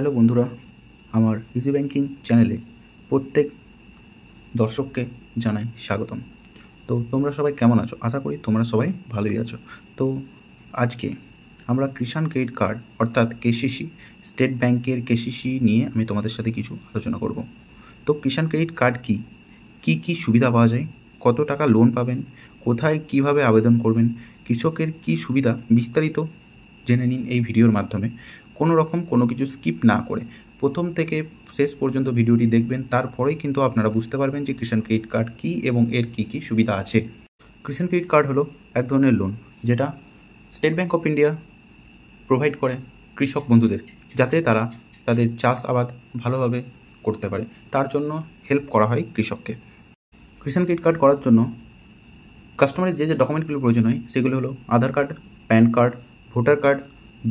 Hello বন্ধুরা, আমার easy banking চ্যানেলে প্রত্যেক দর্শককে জানাই স্বাগতম। তো তোমরা সবাই কেমন আছো? আশা করি তোমরা সবাই ভালোই আছো। তো আজকে আমরা কিষাণ ক্রেডিট কার্ড অর্থাৎ কেসিসি, স্টেট ব্যাংকের কেসিসি নিয়ে আমি তোমাদের সাথে কিছু আলোচনা করব। তো কিষাণ ক্রেডিট কার্ড কী সুবিধা পাওয়া যায়, কত টাকা লোন পাবেন, কোথায় কিভাবে আবেদন করবেন, কৃষকের কী সুবিধা, বিস্তারিত জেনে নিন এই ভিডিওর মাধ্যমে। কোনো কিছু স্কিপ না করে প্রথম থেকে শেষ পর্যন্ত ভিডিওটি দেখবেন, তারপরেই কিন্তু আপনারা বুঝতে পারবেন যে কিষাণ ক্রেডিট কার্ড কী এবং এর কী সুবিধা আছে। কিষাণ ক্রেডিট কার্ড হলো এক ধরনের লোন যেটা state bank of India provide করে কৃষক বন্ধুদের, যাতে তারা তাদের চাষ আবাদ ভালোভাবে করতে পারে। তার জন্য হেল্প করা হয় কৃষককে। কিষাণ ক্রেডিট কার্ড করার জন্য কাস্টমারের যে ডকুমেন্টগুলো প্রয়োজন হয় সেগুলো হলো Aadhaar card, PAN card, voter card,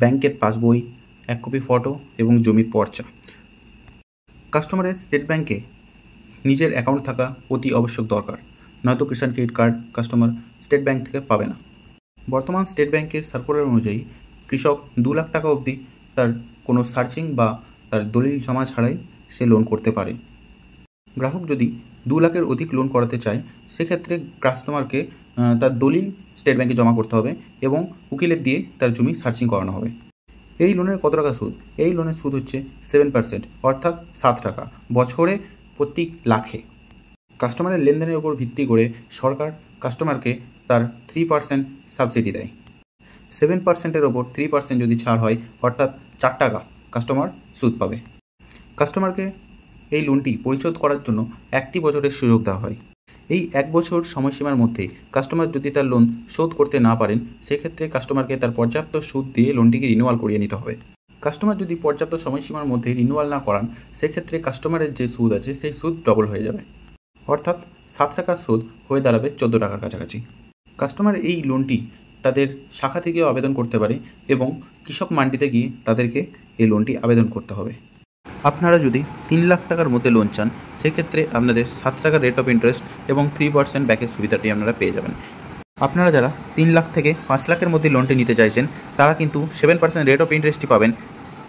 ব্যাংকের পাসবই, 1 কপি ফটো এবং জমির পর্চা। কাস্টমারের স্টেট ব্যাংকে নিজের অ্যাকাউন্ট থাকা অতি আবশ্যক দরকার, নয়তো Kisan credit card customer State Bank থেকে পাবে না। বর্তমান স্টেট ব্যাংকের সার্কুলার অনুযায়ী কৃষক 2 লাখ টাকা অবধি তার কোনো সার্চিং বা তার দলিল জমা ছাড়াই সে লোন করতে পারে। গ্রাহক যদি 2 লাখের অধিক লোন করাতে চায়, সেক্ষেত্রে কাস্টমারকে তার দলিল স্টেট ব্যাংকে জমা করতে হবে এবং উকিলের দিয়ে তার জমি সার্চিং করানো হবে। এই লোনের কত টাকা সুদ? এই লোনের সুদ হচ্ছে 7%, অর্থাৎ 7 টাকা বছরে প্রতি লাখে। কাস্টমারের লেনদেনের উপর ভিত্তি করে সরকার কাস্টমারকে তার 3% সাবসিডি দেয়। 7%-এর ওপর 3% যদি ছাড় হয়, অর্থাৎ 4 টাকা কাস্টমার সুদ পাবে। কাস্টমারকে এই লোনটি পরিশোধ করার জন্য 1 বছরের সুযোগ দেওয়া হয়। এই 1 বছর সময়সীমার মধ্যে কাস্টমার যদি তার লোন শোধ করতে না পারেন, সেক্ষেত্রে কাস্টমারকে তার পর্যাপ্ত সুদ দিয়ে লোনটিকে রিনিউয়াল করিয়ে নিতে হবে। কাস্টমার যদি পর্যাপ্ত সময়সীমার মধ্যে রিনিউয়াল না করান, সেক্ষেত্রে কাস্টমারের যে সুদ আছে সেই সুদ ডবল হয়ে যাবে, অর্থাৎ 7 টাকার সুদ হয়ে দাঁড়াবে 14 টাকার কাছাকাছি। কাস্টমার এই লোনটি তাদের শাখা থেকেও আবেদন করতে পারে এবং কৃষক মান্ডিতে গিয়ে তাদেরকে এই লোনটি আবেদন করতে হবে। আপনারা যদি 3 লাখ টাকার মধ্যে লোন চান, সেক্ষেত্রে আপনাদের 7 টাকার রেট অফ ইন্টারেস্ট এবং 3% ব্যাকের সুবিধাটি আপনারা পেয়ে যাবেন। আপনারা যারা 3 লাখ থেকে 5 লাখের মধ্যে লোনটি নিতে চাইছেন, তারা কিন্তু 7% রেট অফ ইন্টারেস্টই পাবেন,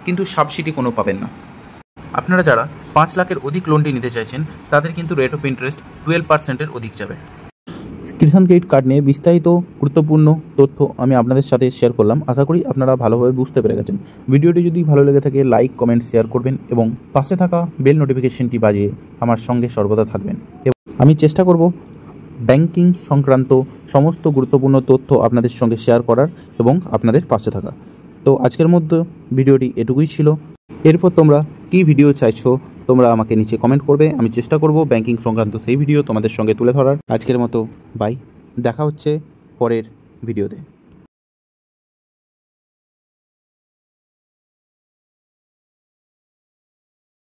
কিন্তু সাবসিডি কোনো পাবেন না। আপনারা যারা 5 লাখের অধিক লোনটি নিতে চাইছেন, তাদের কিন্তু রেট অফ ইন্টারেস্ট 12%-এর অধিক যাবে। কিষাণ ক্রেডিট কার্ড নিয়ে বিস্তারিত গুরুত্বপূর্ণ তথ্য আমি আপনাদের সাথে শেয়ার করলাম। আশা করি আপনারা ভালোভাবে বুঝতে পেরে গেছেন। ভিডিওটি যদি ভালো লেগে থাকে, লাইক, কমেন্ট, শেয়ার করবেন এবং পাশে থাকা বেল নোটিফিকেশনটি বাজিয়ে আমার সঙ্গে সর্বদা থাকবেন। এবং আমি চেষ্টা করব ব্যাংকিং সংক্রান্ত সমস্ত গুরুত্বপূর্ণ তথ্য আপনাদের সঙ্গে শেয়ার করার এবং আপনাদের পাশে থাকা। তো আজকের মধ্যে ভিডিওটি এটুকুই ছিল। এরপর তোমরা কী ভিডিও চাইছো তোমরা আমাকে নিচে কমেন্ট করবে। আমি চেষ্টা করব ব্যাংকিং সংক্রান্ত সেই ভিডিও তোমাদের সঙ্গে তুলে ধরার। আজকের মতো বাই, দেখা হচ্ছে পরের ভিডিওতে।